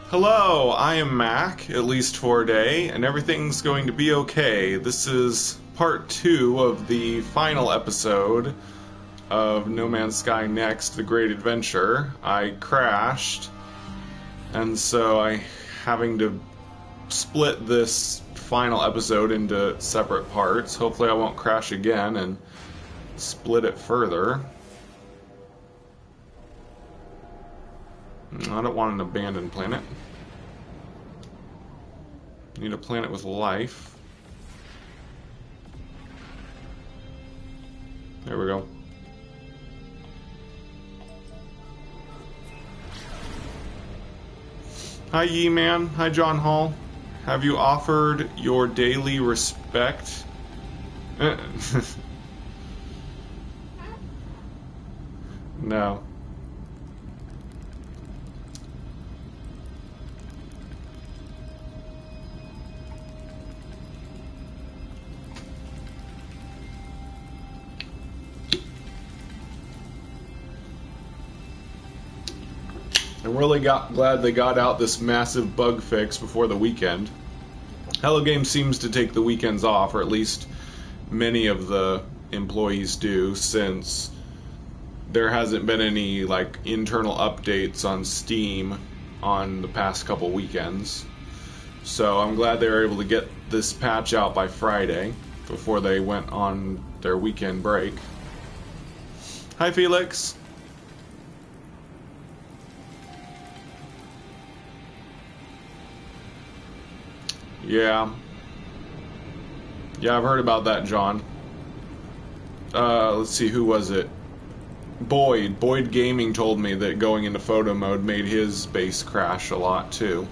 Hello, I am Mac, at least for a day, and everything's going to be okay. This is part 2 of the final episode of No Man's Sky Next, The Great Adventure. I crashed, and so I'm having to split this final episode into separate parts. Hopefully I won't crash again and split it further. I don't want an abandoned planet. Need a planet with life. There we go. Hi Ye-Man. Hi John Hall. Have you offered your daily respect? No. I'm really glad they got out this massive bug fix before the weekend. Hello Games seems to take the weekends off, or at least many of the employees do, since there hasn't been any internal updates on Steam on the past couple weekends. So I'm glad they were able to get this patch out by Friday before they went on their weekend break. Hi Felix. Yeah, I've heard about that, John. Let's see, who was it? Boyd Gaming told me that going into photo mode made his base crash a lot, too.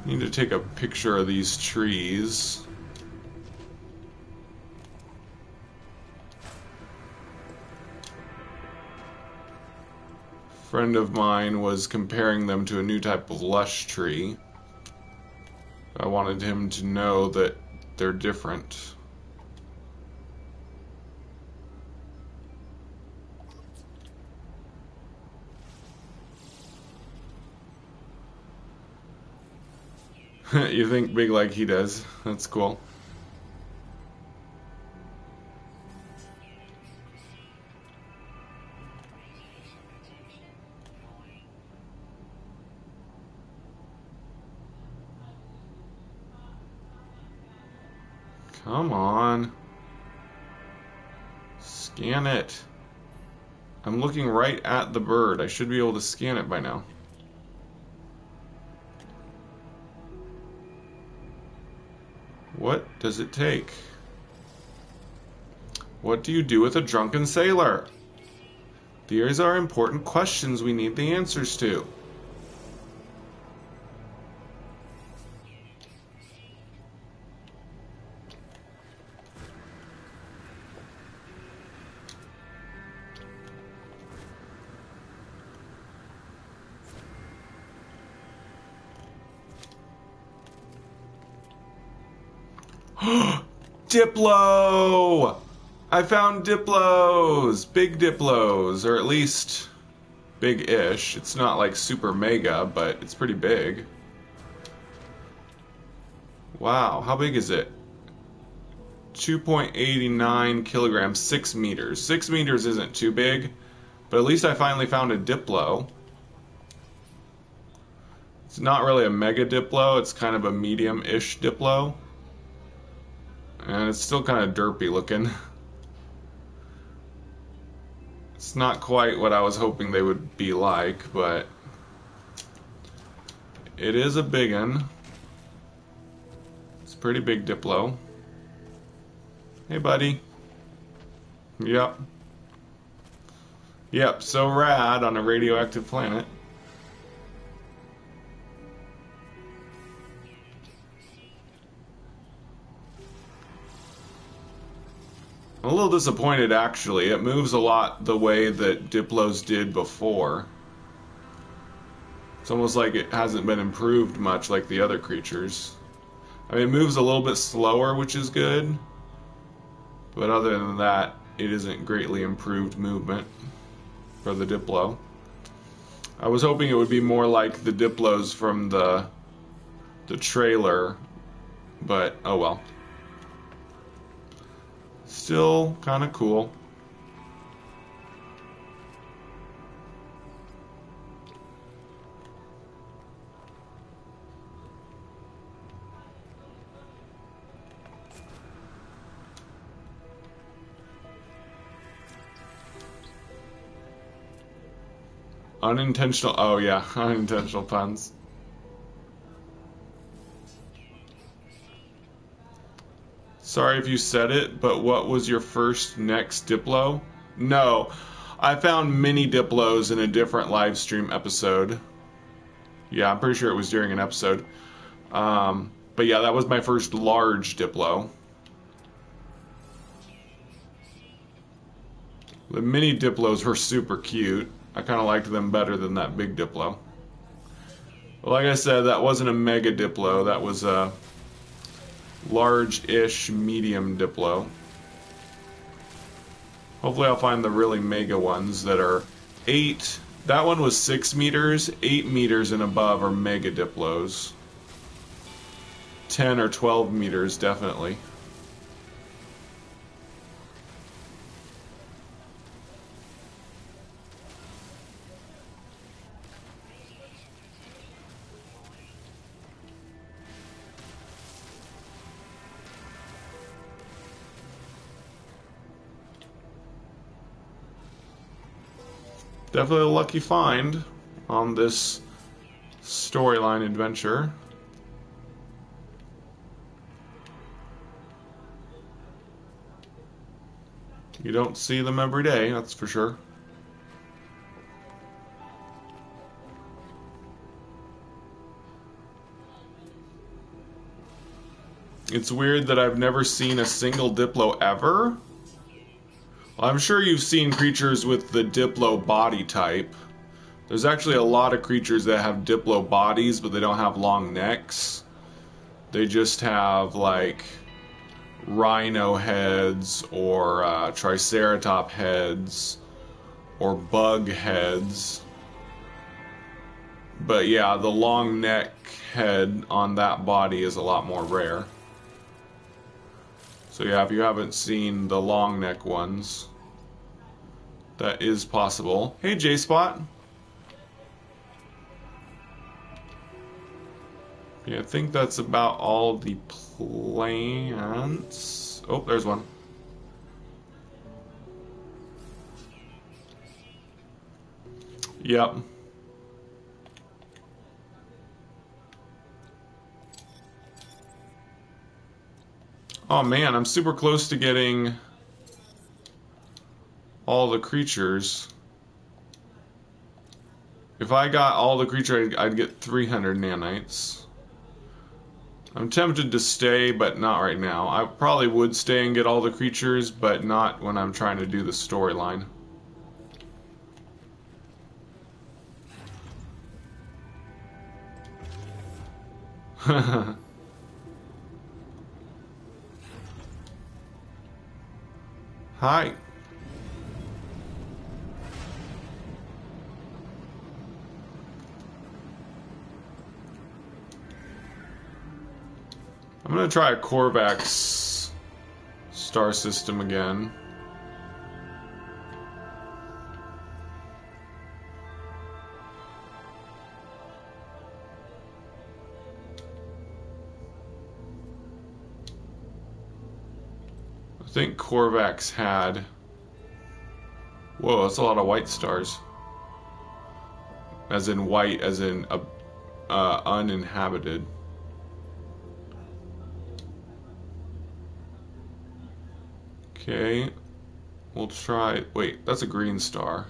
Need to take a picture of these trees. A friend of mine was comparing them to a new type of lush tree. I wanted him to know that they're different. You think big like he does. That's cool. Come on. Scan it. I'm looking right at the bird. I should be able to scan it by now. What does it take? What do you do with a drunken sailor? These are important questions we need the answers to. Diplo! I found Diplos! Big Diplos, or at least big-ish. It's not like super mega, but it's pretty big. Wow, how big is it? 2.89 kilograms, 6 meters. 6 meters isn't too big, but at least I finally found a Diplo. It's not really a mega Diplo, it's kind of a medium-ish Diplo. And it's still kind of derpy looking. It's not quite what I was hoping they would be like, but it is a big one. It's a pretty big Diplo. Hey, buddy. Yep. Yep, so rad on a radioactive planet. I'm a little disappointed, actually. It moves a lot the way that Diplos did before. It's almost like it hasn't been improved much like the other creatures. I mean, it moves a little bit slower, which is good. But other than that, it isn't greatly improved movement for the Diplo. I was hoping it would be more like the Diplos from the trailer, but oh well. Still kind of cool. Unintentional, oh yeah, unintentional puns. Sorry if you said it, but what was your first next Diplo? No, I found mini Diplos in a different live stream episode. Yeah, I'm pretty sure it was during an episode. But yeah, that was my first large Diplo. The mini Diplos were super cute. I kind of liked them better than that big Diplo. But like I said, that wasn't a mega Diplo. That was a large-ish medium Diplo. Hopefully I'll find the really mega ones that are 8. That one was 6 meters. 8 meters and above are mega Diplos. 10 or 12 meters, definitely. Definitely a lucky find on this storyline adventure. You don't see them every day, that's for sure. It's weird that I've never seen a single Diplo ever. Well, I'm sure you've seen creatures with the Diplo body type. There's actually a lot of creatures that have Diplo bodies, but they don't have long necks. They just have, like, rhino heads, or triceratop heads, or bug heads. But yeah, the long neck head on that body is a lot more rare. So yeah, if you haven't seen the long neck ones, that is possible. Hey, J-Spot. Yeah, I think that's about all the plants. Oh, there's one. Yep. Oh man, I'm super close to getting all the creatures. If I got all the creatures, I'd get 300 nanites. I'm tempted to stay, but not right now. I probably would stay and get all the creatures, but not when I'm trying to do the storyline. Hi. I'm gonna try a Korvax star system again. I think Korvax had... Whoa, that's a lot of white stars. As in white, as in uninhabited. Okay, we'll try... Wait, that's a green star.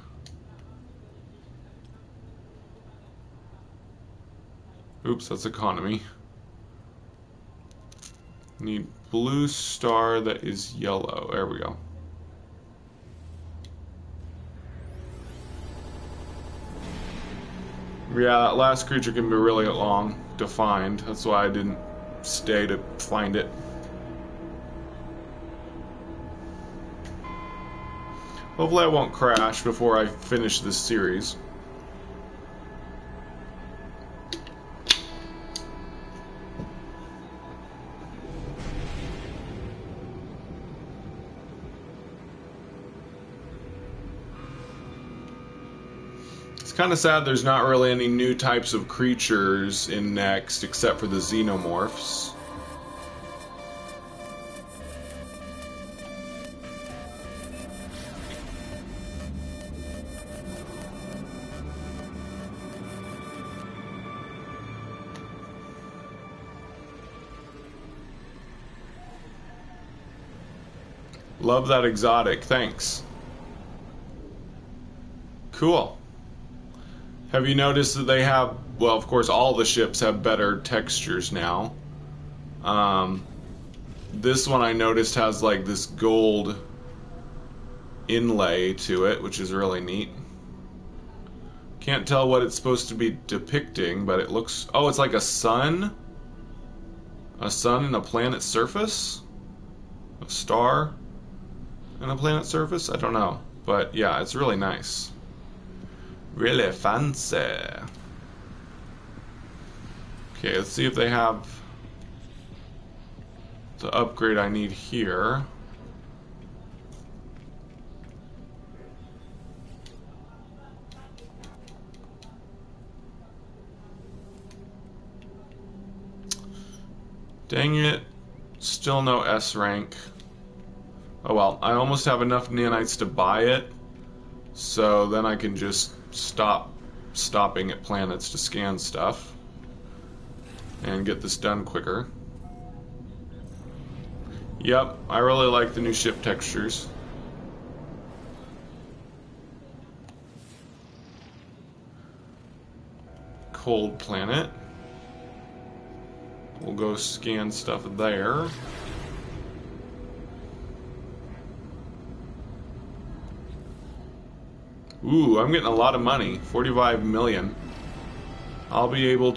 Oops, that's economy. Need blue star that is yellow. There we go. Yeah, that last creature can be really long to find. That's why I didn't stay to find it. Hopefully I won't crash before I finish this series. It's kind of sad there's not really any new types of creatures in Next except for the xenomorphs. Love that exotic, thanks. Cool. Have you noticed that they have, well, of course, all the ships have better textures now. This one I noticed has like this gold inlay to it, which is really neat. Can't tell what it's supposed to be depicting, but it looks... Oh, it's like a sun? A sun and a planet's surface? A star and a planet's surface? I don't know. But yeah, it's really nice. Really fancy. Okay, let's see if they have the upgrade I need here. Dang it. Still no S rank. Oh well, I almost have enough nanites to buy it, so then I can just stopping at planets to scan stuff and get this done quicker. Yep, I really like the new ship textures. Cold planet. We'll go scan stuff there. Ooh, I'm getting a lot of money. 45 million. I'll be able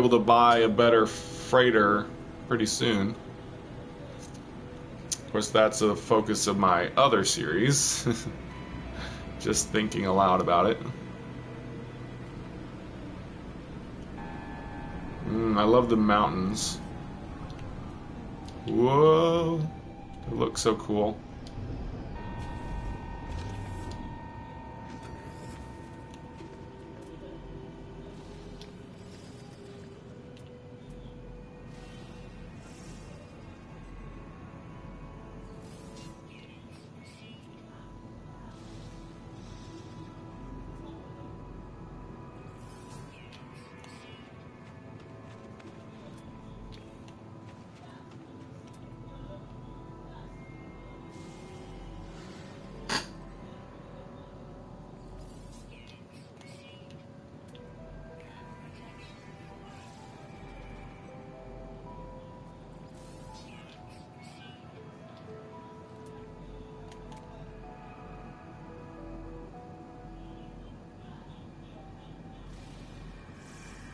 to buy a better freighter pretty soon. Of course, that's a focus of my other series. Just thinking aloud about it. I love the mountains. Whoa. They look so cool.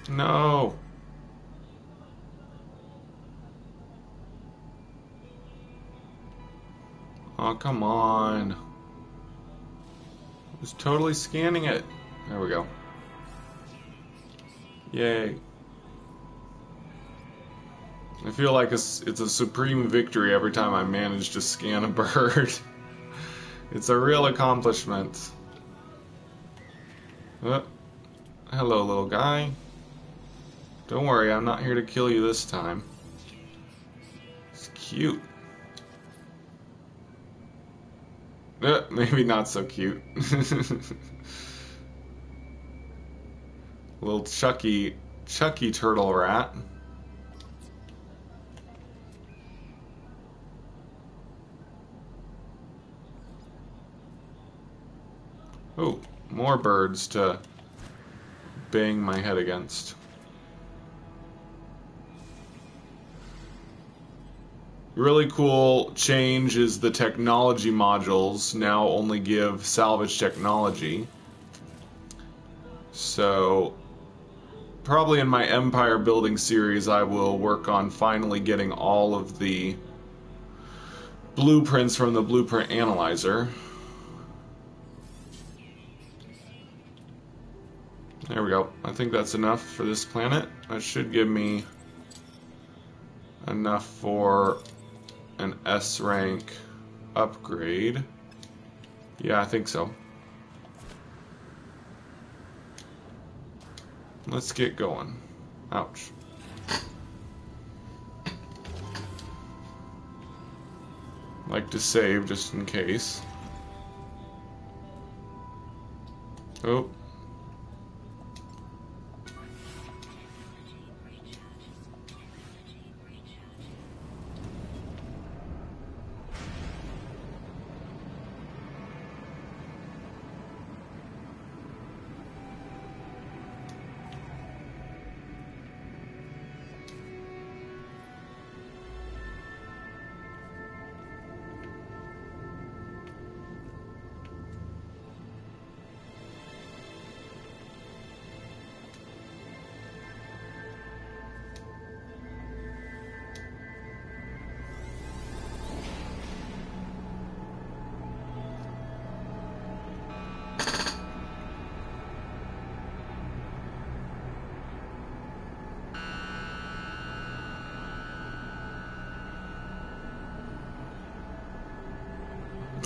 No. Oh, come on. I was totally scanning it. There we go. Yay. I feel like it's a supreme victory every time I manage to scan a bird. It's a real accomplishment. Hello, little guy. Don't worry, I'm not here to kill you this time. It's cute. Maybe not so cute. Little Chucky turtle rat. Oh, more birds to bang my head against. Really cool change is the technology modules now only give salvage technology. So probably in my empire building series I will work on finally getting all of the blueprints from the blueprint analyzer. There we go. I think that's enough for this planet. That should give me enough for an S rank upgrade. Yeah, I think so. Let's get going. Ouch. Like to save just in case. Oh.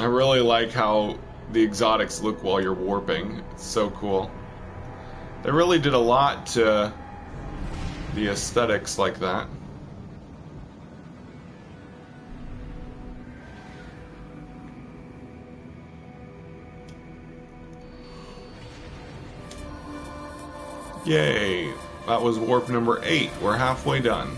I really like how the exotics look while you're warping. It's so cool. They really did a lot to the aesthetics like that. Yay! That was warp number 8. We're halfway done.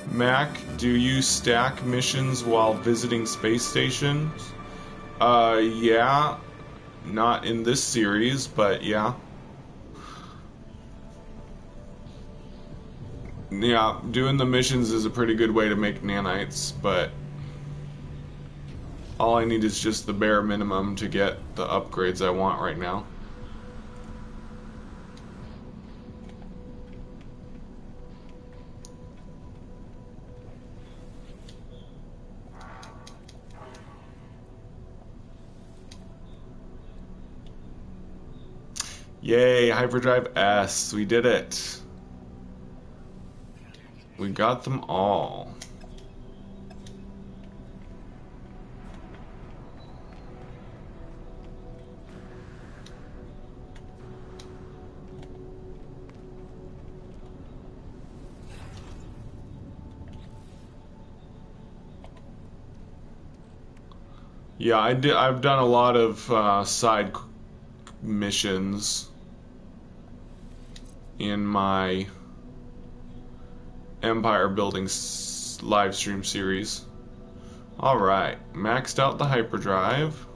Mac, do you stack missions while visiting space stations? Yeah. Not in this series, but yeah. Yeah, doing the missions is a pretty good way to make nanites, but all I need is just the bare minimum to get the upgrades I want right now. Yay, Hyperdrive S, we did it. We got them all. Yeah, I've done a lot of side missions in my Empire building live stream series. Alright, maxed out the hyperdrive.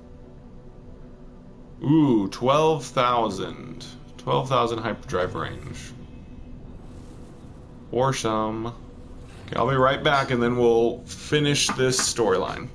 Ooh, 12,000. 12,000 hyperdrive range. Awesome. Okay, I'll be right back and then we'll finish this storyline.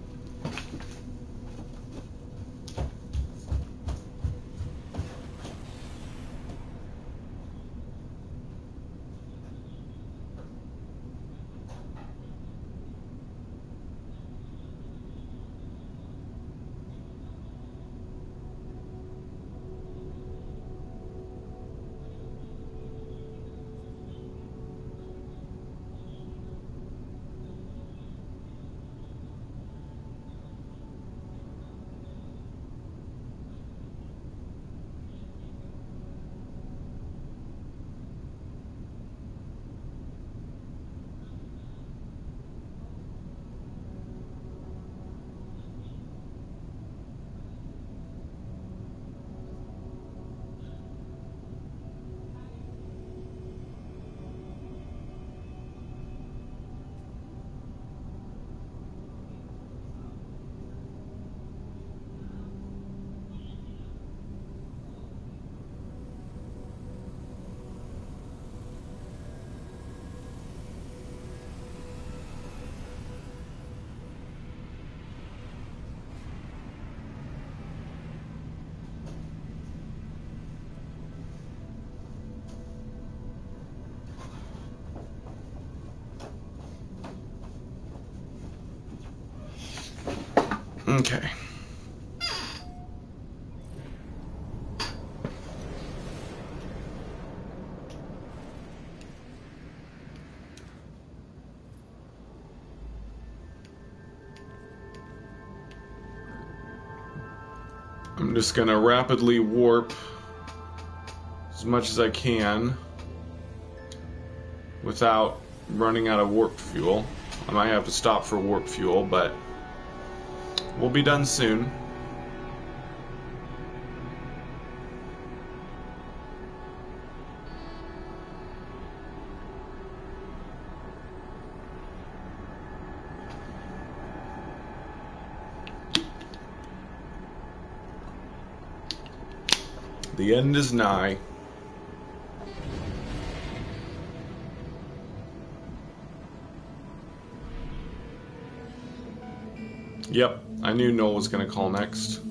Okay. I'm just gonna rapidly warp as much as I can without running out of warp fuel. I might have to stop for warp fuel, but we'll be done soon. The end is nigh. Yep, I knew Noel was going to call next.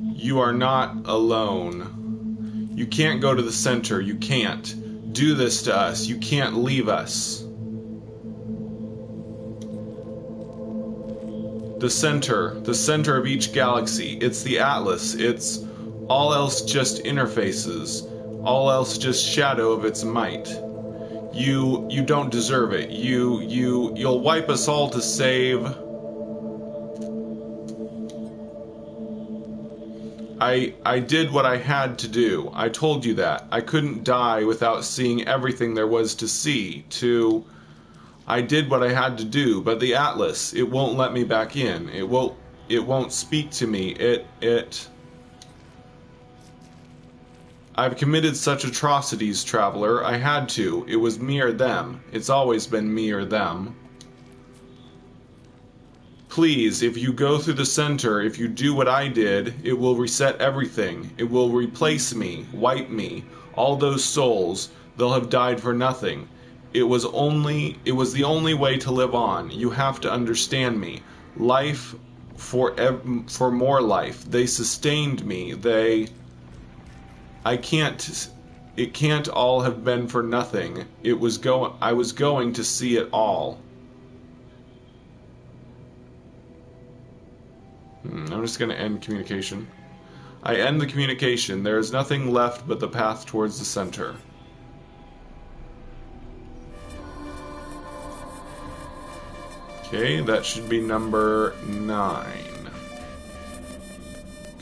You are not alone. You can't go to the center. You can't do this to us. You can't leave us. The center of each galaxy. It's the Atlas. It's all else just interfaces. All else just shadow of its might. You don't deserve it. You'll wipe us all to save. I did what I had to do. I told you that. I couldn't die without seeing everything there was to see. I did what I had to do, but the Atlas, it won't let me back in. It won't speak to me. I've committed such atrocities, Traveler. I had to. It was me or them. It's always been me or them. Please, if you go through the center, if you do what I did, it will reset everything. It will replace me, wipe me. All those souls, they'll have died for nothing. It was the only way to live on. You have to understand me. Life for more life. They sustained me. It can't all have been for nothing. I was going to see it all. I'm just going to end communication. I end the communication. There is nothing left but the path towards the center. Okay, that should be number 9.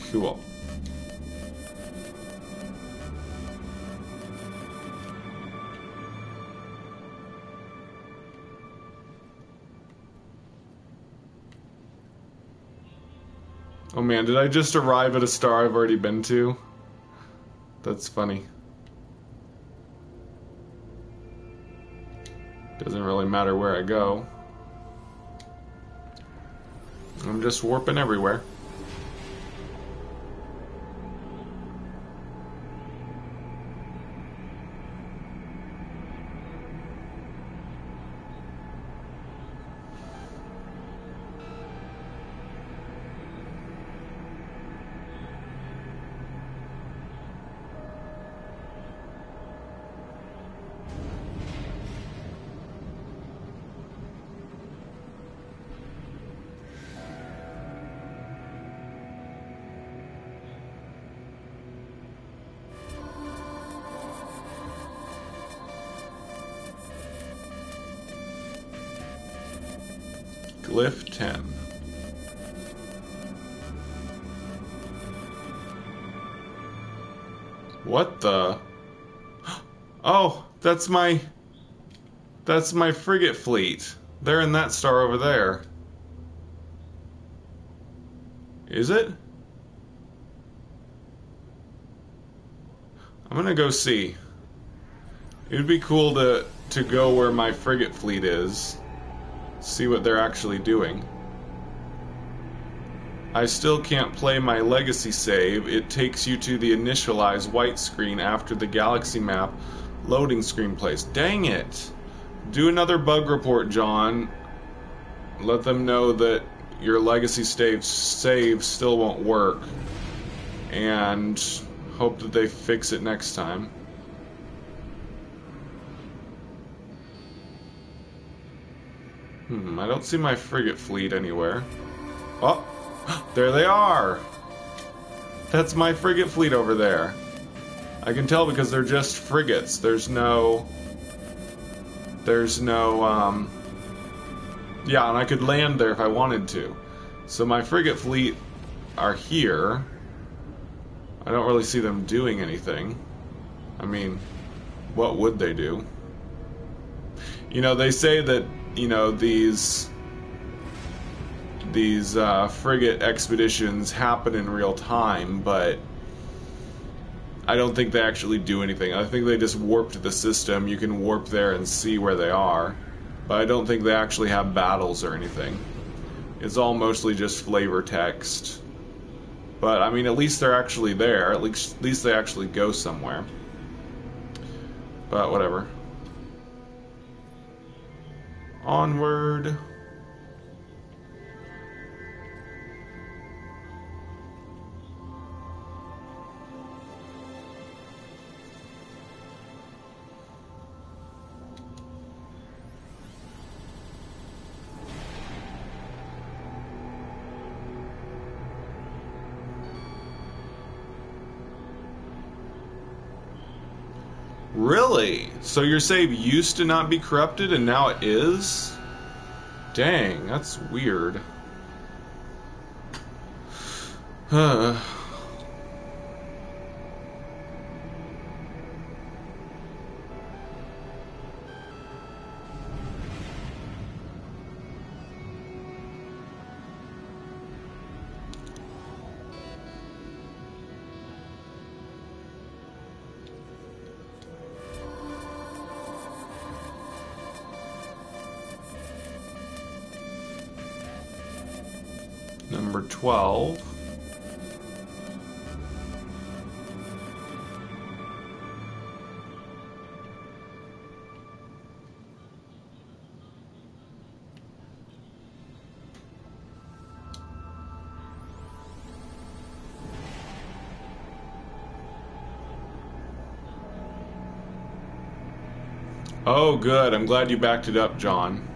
Cool. Oh man, did I just arrive at a star I've already been to? That's funny. Doesn't really matter where I go. I'm just warping everywhere. Glyph 10. What the? Oh, that's my frigate fleet. They're in that star over there. Is it? I'm gonna go see. It'd be cool to go where my frigate fleet is. See what they're actually doing. I still can't play my legacy save. It takes you to the initialize white screen after the galaxy map loading screen plays. Dang it! Do another bug report, John. Let them know that your legacy save still won't work. And hope that they fix it next time. I don't see my frigate fleet anywhere. Oh, there they are! That's my frigate fleet over there. I can tell because they're just frigates. There's no... Yeah, and I could land there if I wanted to. So my frigate fleet are here. I don't really see them doing anything. I mean, what would they do? You know, they say that, you know, these frigate expeditions happen in real time, but I don't think they actually do anything. I think they just warped the system. You can warp there and see where they are, but I don't think they actually have battles or anything. It's all mostly just flavor text. But, I mean, at least they're actually there. At least they actually go somewhere. But, whatever. Onward. Really? So your save used to not be corrupted and now it is? Dang, that's weird. Huh. Number 12. Oh, good. I'm glad you backed it up, John.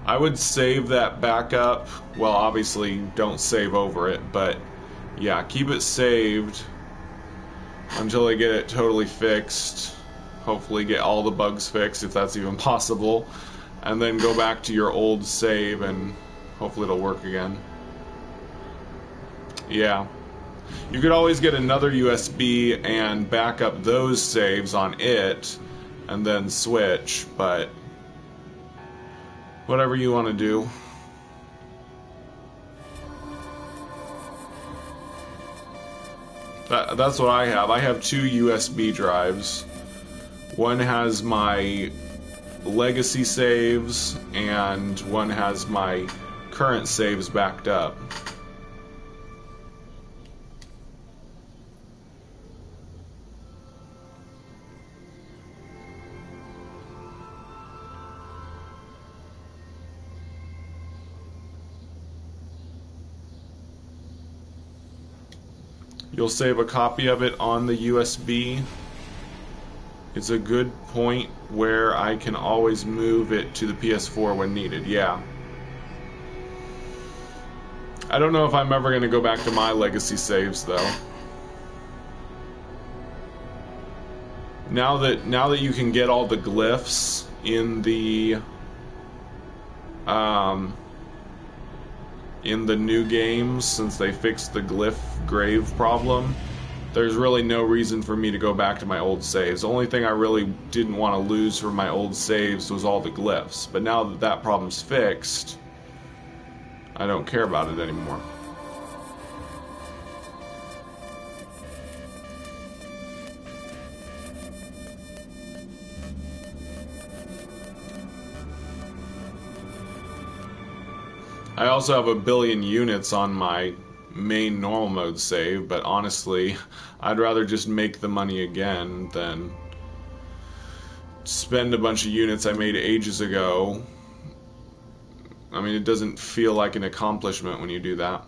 I would save that backup. Well, obviously, don't save over it, but yeah, keep it saved until they get it totally fixed. Hopefully get all the bugs fixed, if that's even possible, and then go back to your old save and hopefully it'll work again. Yeah. You could always get another USB and back up those saves on it and then switch, but whatever you want to do. That's what I have. I have 2 USB drives. One has my legacy saves, and one has my current saves backed up. You'll save a copy of it on the USB. It's a good point where I can always move it to the PS4 when needed, yeah. I don't know if I'm ever going to go back to my legacy saves, though. Now that you can get all the glyphs in the new games, since they fixed the glyph grave problem, there's really no reason for me to go back to my old saves. The only thing I really didn't want to lose from my old saves was all the glyphs. But now that that problem's fixed, I don't care about it anymore. I also have 1 billion units on my main normal mode save, but honestly, I'd rather just make the money again than spend a bunch of units I made ages ago. I mean, it doesn't feel like an accomplishment when you do that.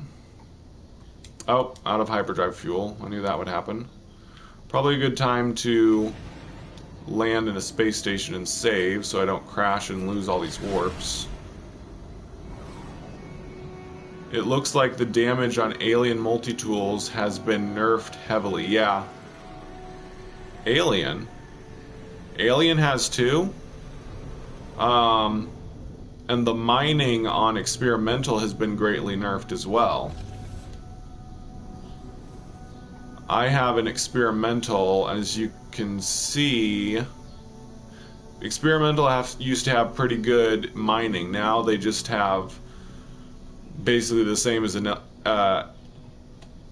Oh, out of hyperdrive fuel. I knew that would happen. Probably a good time to land in a space station and save so I don't crash and lose all these warps. It looks like the damage on alien multi-tools has been nerfed heavily. Yeah. Alien? Alien has two? And the mining on experimental has been greatly nerfed as well. I have an experimental, as you can see. Experimental used to have pretty good mining. Now they just have basically the same as an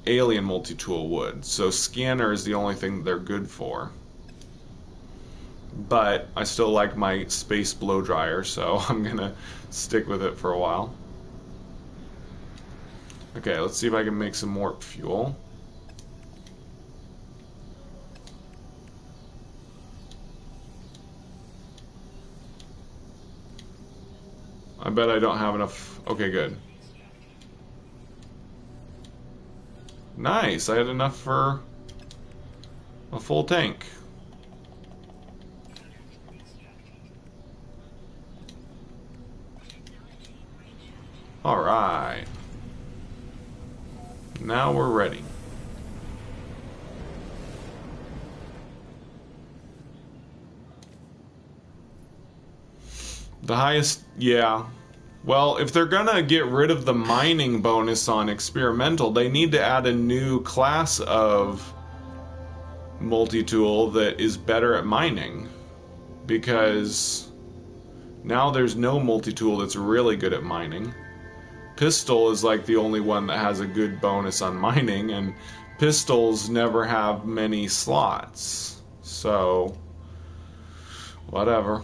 alien multi-tool would. So scanner is the only thing they're good for. But I still like my space blow dryer, so I'm gonna stick with it for a while. Okay, let's see if I can make some warp fuel. I bet I don't have enough. Okay, good. Nice, I had enough for a full tank. Alright. Now we're ready. The highest, yeah. Well, if they're gonna get rid of the mining bonus on experimental, they need to add a new class of multi-tool that is better at mining. Because now there's no multi-tool that's really good at mining. Pistol is like the only one that has a good bonus on mining, and pistols never have many slots. So, whatever.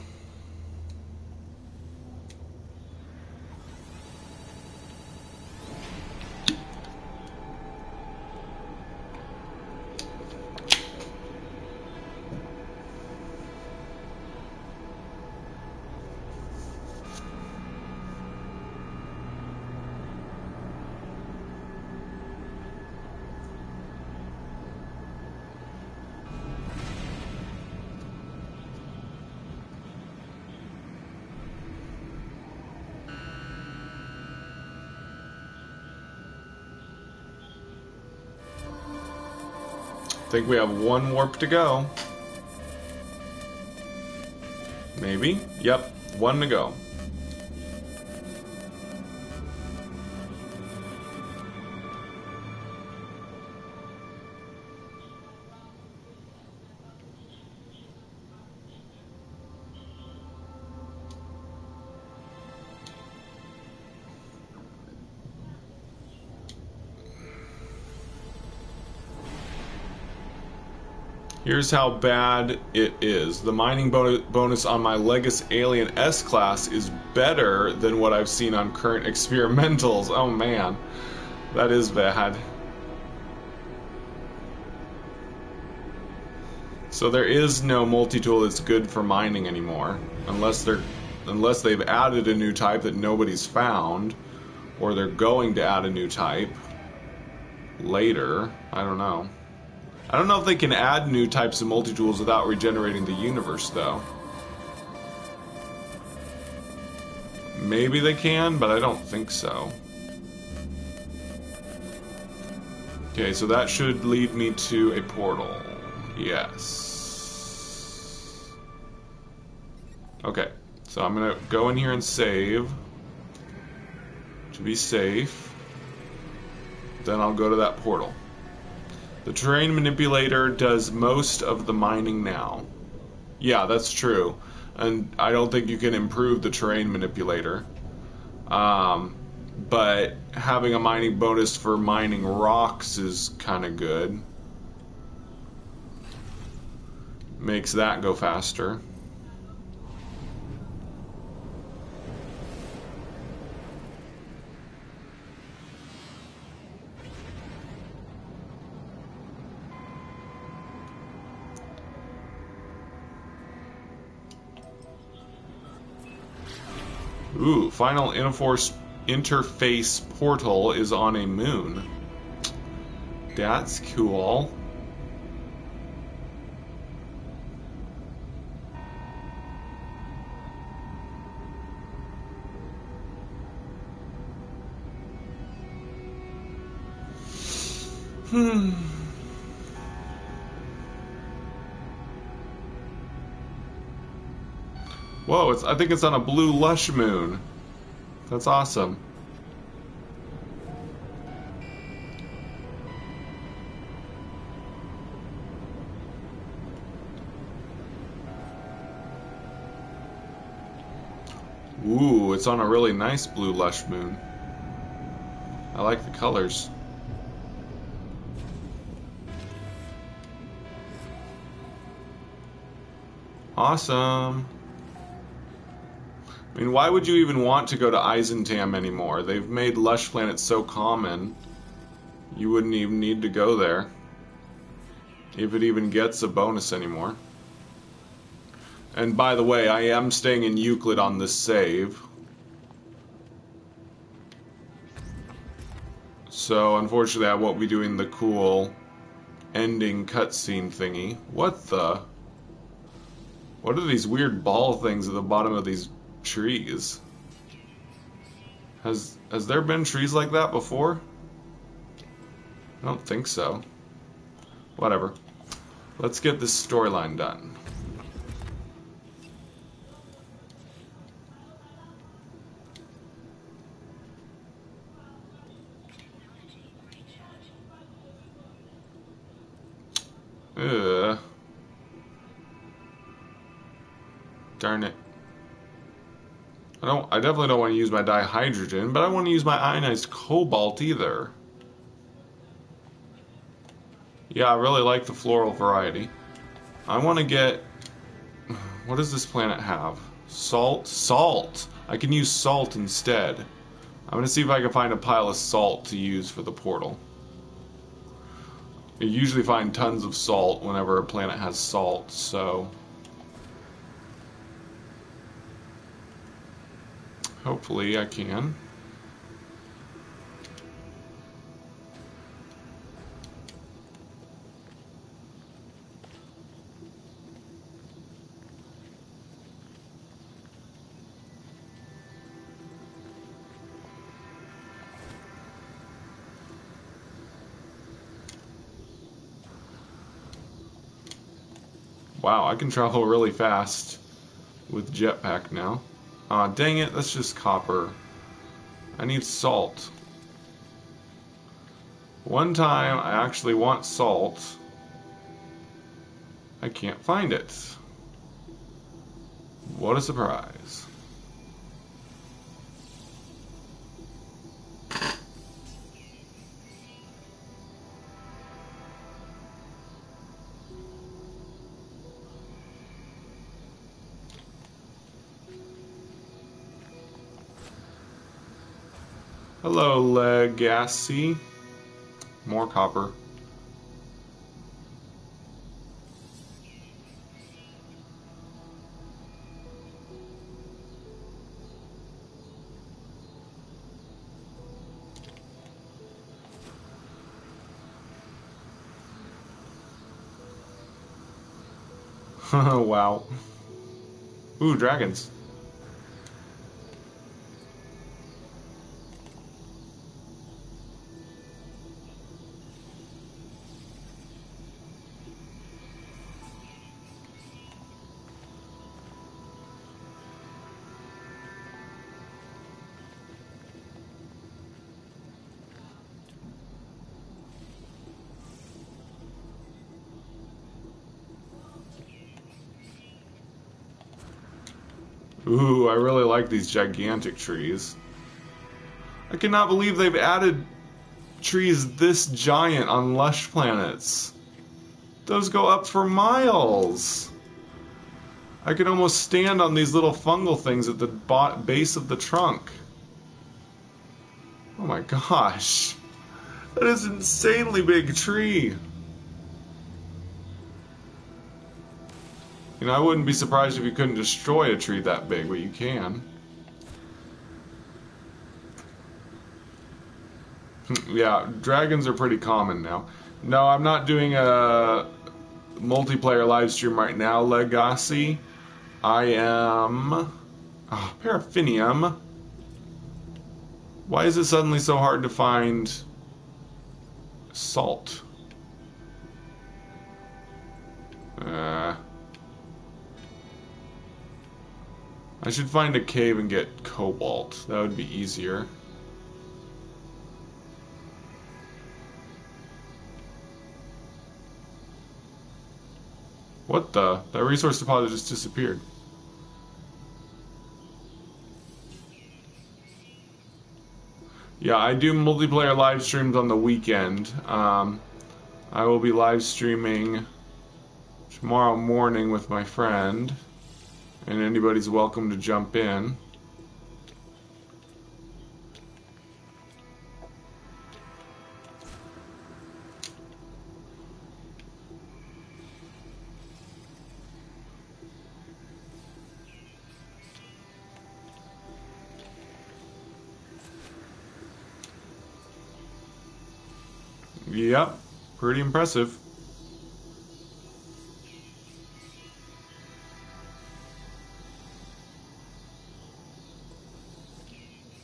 I think we have one warp to go. Maybe? Yep, one to go. Here's how bad it is. The mining bonus on my Legacy Alien S-Class is better than what I've seen on current experimentals. Oh man, that is bad. So there is no multi-tool that's good for mining anymore, unless they've added a new type that nobody's found, or they're going to add a new type later. I don't know. I don't know if they can add new types of multi-tools without regenerating the universe, though. Maybe they can, but I don't think so. Okay, so that should lead me to a portal. Yes. Okay, so I'm gonna go in here and save to be safe. Then I'll go to that portal. The terrain manipulator does most of the mining now. Yeah, that's true. And I don't think you can improve the terrain manipulator. But having a mining bonus for mining rocks is kind of good. Makes that go faster. Ooh, final interface portal is on a moon. That's cool. Whoa, I think it's on a blue lush moon. That's awesome. Ooh, it's on a really nice blue lush moon. I like the colors. Awesome. I mean, why would you even want to go to Eisentam anymore? They've made lush planets so common, you wouldn't even need to go there. If it even gets a bonus anymore. And by the way, I am staying in Euclid on this save. So, unfortunately, I won't be doing the cool ending cutscene thingy. What the? What are these weird ball things at the bottom of these trees? Has there been trees like that before? I don't think so. Whatever. Let's get this storyline done. Ugh. Darn it. I definitely don't want to use my dihydrogen, but I don't want to use my ionized cobalt either. Yeah, I really like the floral variety. I want to get... What does this planet have? Salt? Salt! I can use salt instead. I'm going to see if I can find a pile of salt to use for the portal. You usually find tons of salt whenever a planet has salt, so... Hopefully I can. Wow, I can travel really fast with jetpack now. Aw, dang it, that's just copper. I need salt. One time I actually want salt. I can't find it. What a surprise. Hello, Legacy. More copper. Wow. Ooh, dragons. Ooh, I really like these gigantic trees. I cannot believe they've added trees this giant on lush planets. Those go up for miles. I can almost stand on these little fungal things at the base of the trunk. Oh my gosh. That is an insanely big tree. You know, I wouldn't be surprised if you couldn't destroy a tree that big, but you can. Yeah, dragons are pretty common now. No, I'm not doing a multiplayer live stream right now, Legacy. I am... Paraffinium. Why is it suddenly so hard to find salt? I should find a cave and get cobalt. That would be easier. What the? That resource deposit just disappeared. Yeah, I do multiplayer live streams on the weekend. I will be live streaming tomorrow morning with my friend, and anybody's welcome to jump in. Yep, pretty impressive.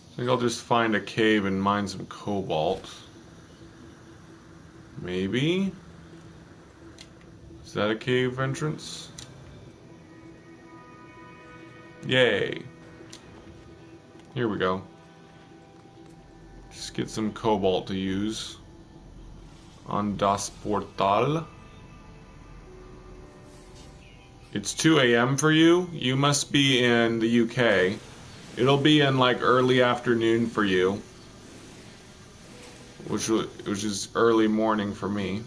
I think I'll just find a cave and mine some cobalt. Maybe? Is that a cave entrance? Yay. Here we go. Just get some cobalt to use on das Portal. It's 2 a.m. for you? You must be in the UK. It'll be in like early afternoon for you, which is early morning for me.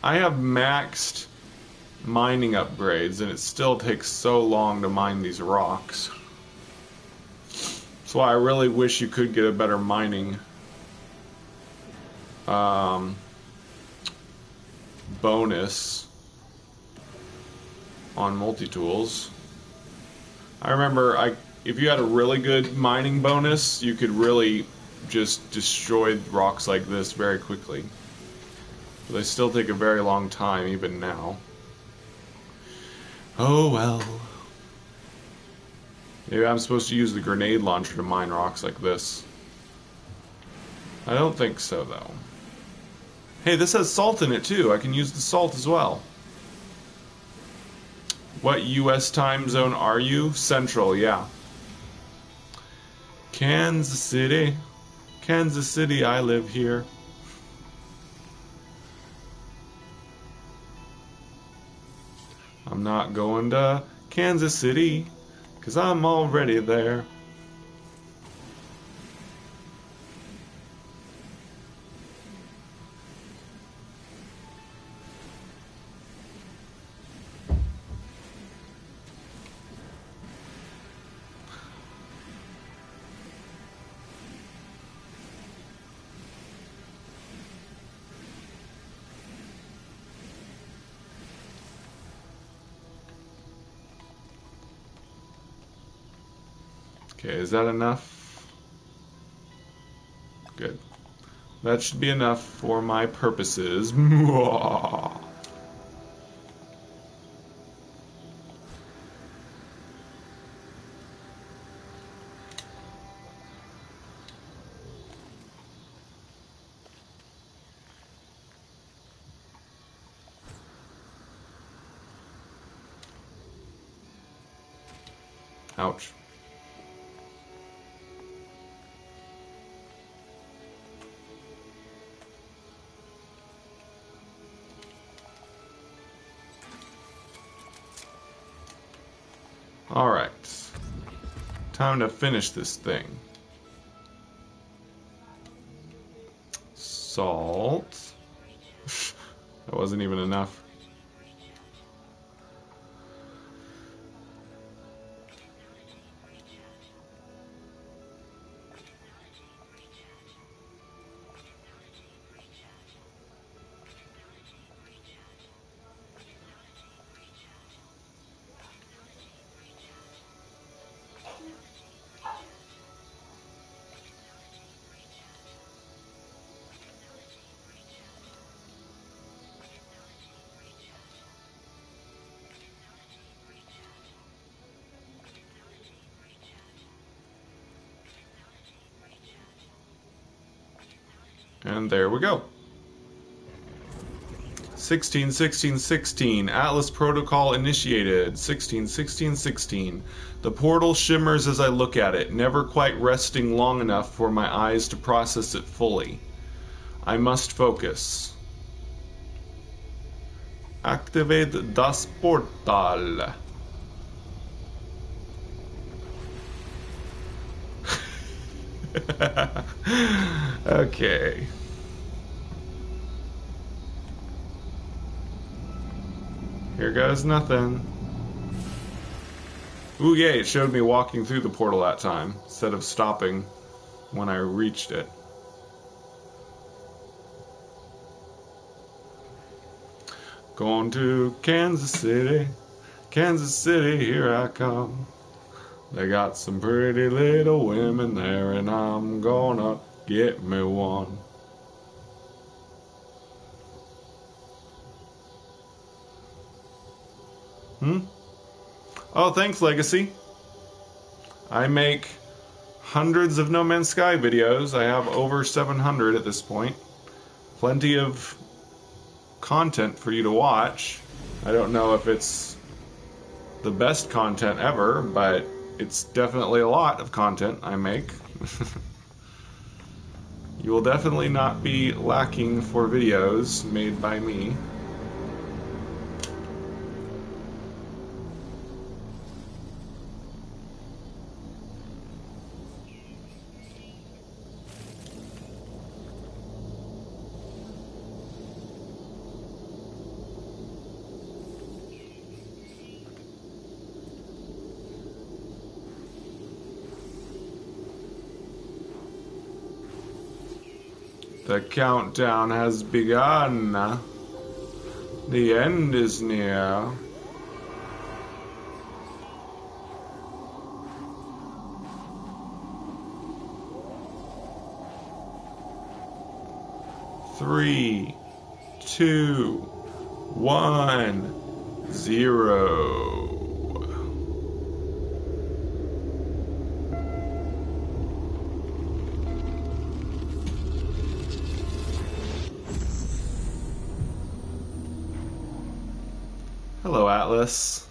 I have maxed mining upgrades, and it still takes so long to mine these rocks. That's why I really wish you could get a better mining bonus on multi-tools. I remember if you had a really good mining bonus, you could really just destroy rocks like this very quickly. But they still take a very long time even now. Oh well. Maybe I'm supposed to use the grenade launcher to mine rocks like this. I don't think so, though. Hey, this has salt in it, too. I can use the salt as well. What U.S. time zone are you? Central, yeah. Kansas City. Kansas City, I live here. I'm not going to Kansas City, 'cause I'm already there. Okay, is that enough? Good. That should be enough for my purposes. Ouch. Alright. Time to finish this thing. Salt. That wasn't even enough. And there we go. 16, 16, 16. Atlas protocol initiated. 16, 16, 16. The portal shimmers as I look at it, never quite resting long enough for my eyes to process it fully. I must focus. Activate das Portal. Okay. Here goes nothing. Ooh, yay, it showed me walking through the portal that time, instead of stopping when I reached it. Going to Kansas City, here I come. They got some pretty little women there, and I'm gonna get me one. Oh, thanks, Legacy. I make hundreds of No Man's Sky videos. I have over 700 at this point. Plenty of content for you to watch. I don't know if it's the best content ever, but it's definitely a lot of content I make. You will definitely not be lacking for videos made by me. The countdown has begun. The end is near. Three, 2, 1, 0. Hello, Atlas.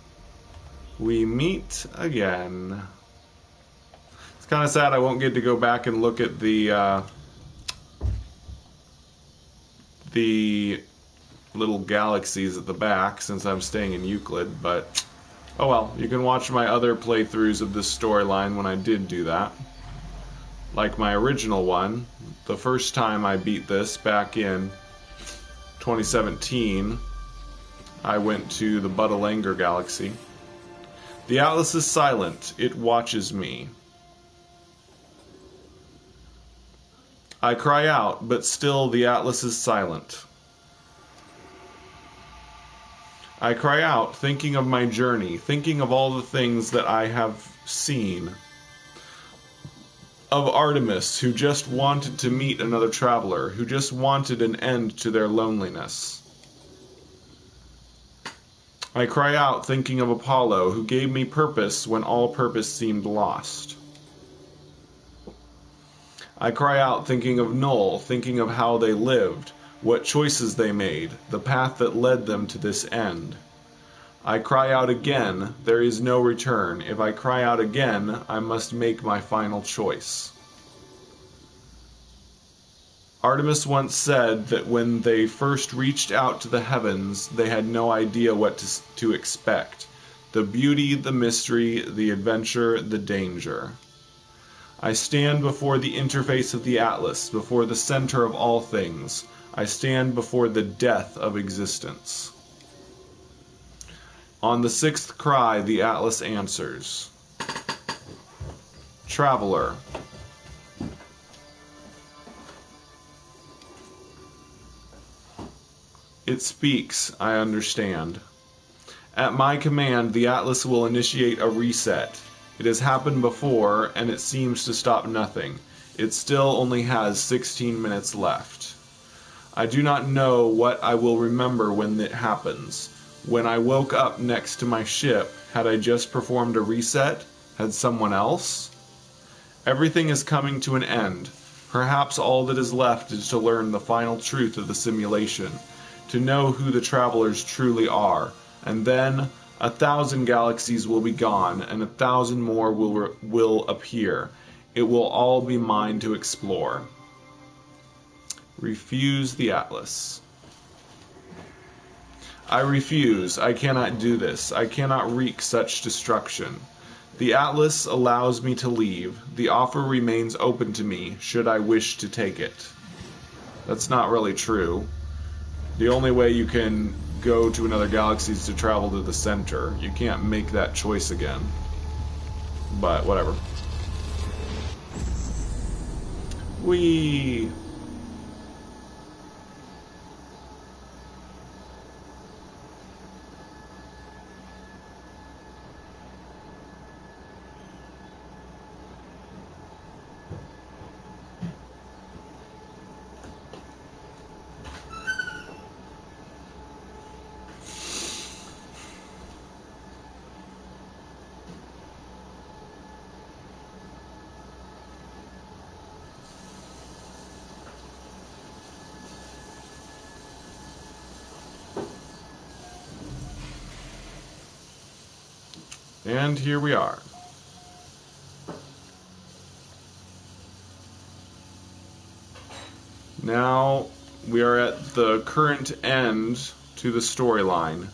We meet again. It's kind of sad I won't get to go back and look at the little galaxies at the back since I'm staying in Euclid, but oh well, you can watch my other playthroughs of this storyline when I did do that. Like my original one, the first time I beat this back in 2017, I went to the Buttelanger galaxy. The Atlas is silent. It watches me. I cry out, but still the Atlas is silent. I cry out, thinking of my journey, thinking of all the things that I have seen. Of Artemis, who just wanted to meet another traveler, who just wanted an end to their loneliness. I cry out thinking of Apollo, who gave me purpose when all purpose seemed lost. I cry out thinking of Null, thinking of how they lived, what choices they made, the path that led them to this end. I cry out again, there is no return. If I cry out again, I must make my final choice. Artemis once said that when they first reached out to the heavens, they had no idea what to expect. The beauty, the mystery, the adventure, the danger. I stand before the interface of the Atlas, before the center of all things. I stand before the death of existence. On the sixth cry, the Atlas answers. Traveler. It speaks, I understand. At my command, the Atlas will initiate a reset. It has happened before, and it seems to stop nothing. It still only has 16 minutes left. I do not know what I will remember when it happens. When I woke up next to my ship, had I just performed a reset? Had someone else? Everything is coming to an end. Perhaps all that is left is to learn the final truth of the simulation, to know who the travelers truly are, and then 1,000 galaxies will be gone, and 1,000 more will appear. It will all be mine to explore. Refuse the Atlas. I refuse. I cannot do this. I cannot wreak such destruction. The Atlas allows me to leave. The offer remains open to me, should I wish to take it. That's not really true. The only way you can go to another galaxy is to travel to the center. You can't make that choice again. But, whatever. Whee! And here we are. Now we are at the current end to the storyline.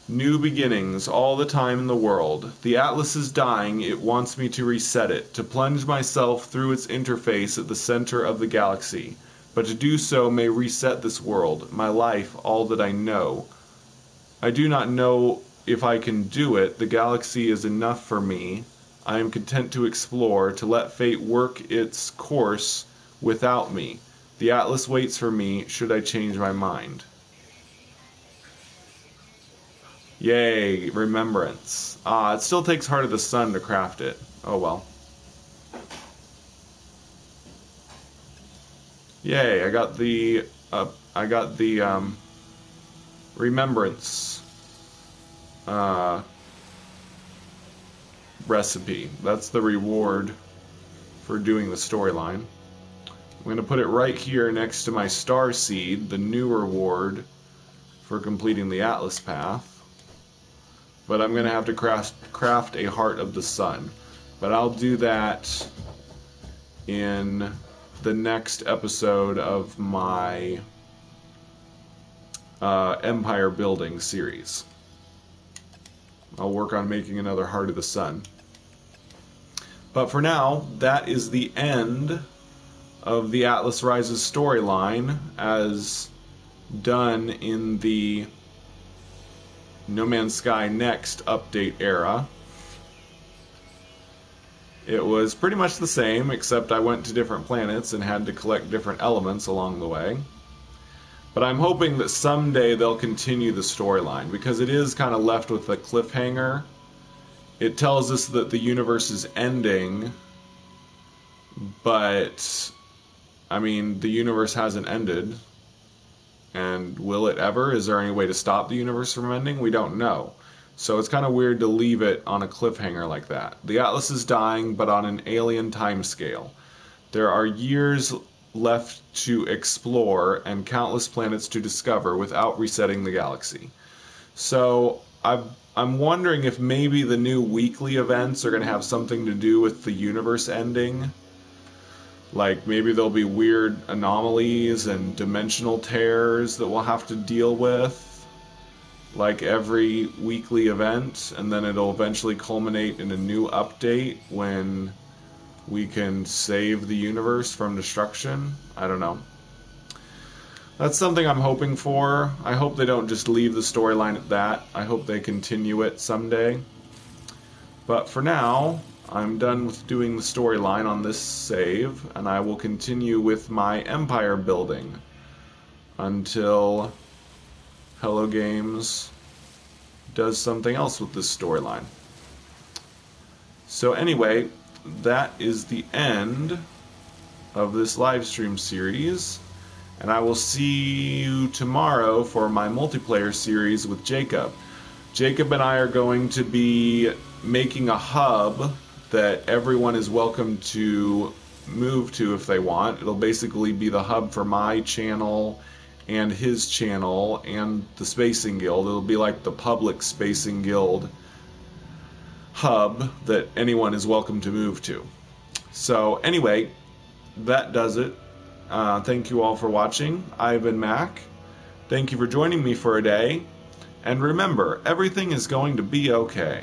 New beginnings all the time in the world. The Atlas is dying. It wants me to reset it, to plunge myself through its interface at the center of the galaxy. But to do so may reset this world, my life, all that I know. I do not know if I can do it. The galaxy is enough for me. I am content to explore, to let fate work its course without me. The Atlas waits for me, should I change my mind. Yay, remembrance. It still takes Heart of the Sun to craft it. Oh well. Yay, I got the remembrance recipe. That's the reward for doing the storyline. I'm going to put it right here next to my star seed, the new reward for completing the Atlas path. But I'm going to have to craft a Heart of the Sun. But I'll do that in the next episode of my Empire building series. I'll work on making another Heart of the Sun. But for now, that is the end of the Atlas Rises storyline as done in the No Man's Sky Next update era. It was pretty much the same, except I went to different planets and had to collect different elements along the way. But I'm hoping that someday they'll continue the storyline, because it is kind of left with a cliffhanger. It tells us that the universe is ending, but, I mean, the universe hasn't ended. And will it ever? Is there any way to stop the universe from ending? We don't know. So it's kind of weird to leave it on a cliffhanger like that. The Atlas is dying, but on an alien timescale. There are years left to explore and countless planets to discover without resetting the galaxy. So I'm wondering if maybe the new weekly events are going to have something to do with the universe ending. Like maybe there'll be weird anomalies and dimensional tears that we'll have to deal with, like every weekly event, and then it'll eventually culminate in a new update when we can save the universe from destruction. I don't know. That's something I'm hoping for. I hope they don't just leave the storyline at that. I hope they continue it someday. But for now, I'm done with doing the storyline on this save, and I will continue with my empire building until Hello Games does something else with this storyline. So anyway, that is the end of this live stream series, and I will see you tomorrow for my multiplayer series with Jacob. Jacob and I are going to be making a hub that everyone is welcome to move to if they want. It'll basically be the hub for my channel and his channel and the Spacing Guild. It'll be like the public Spacing Guild hub that anyone is welcome to move to. So anyway, that does it. Thank you all for watching. I've been Mac. Thank you for joining me for a day. And remember, everything is going to be okay.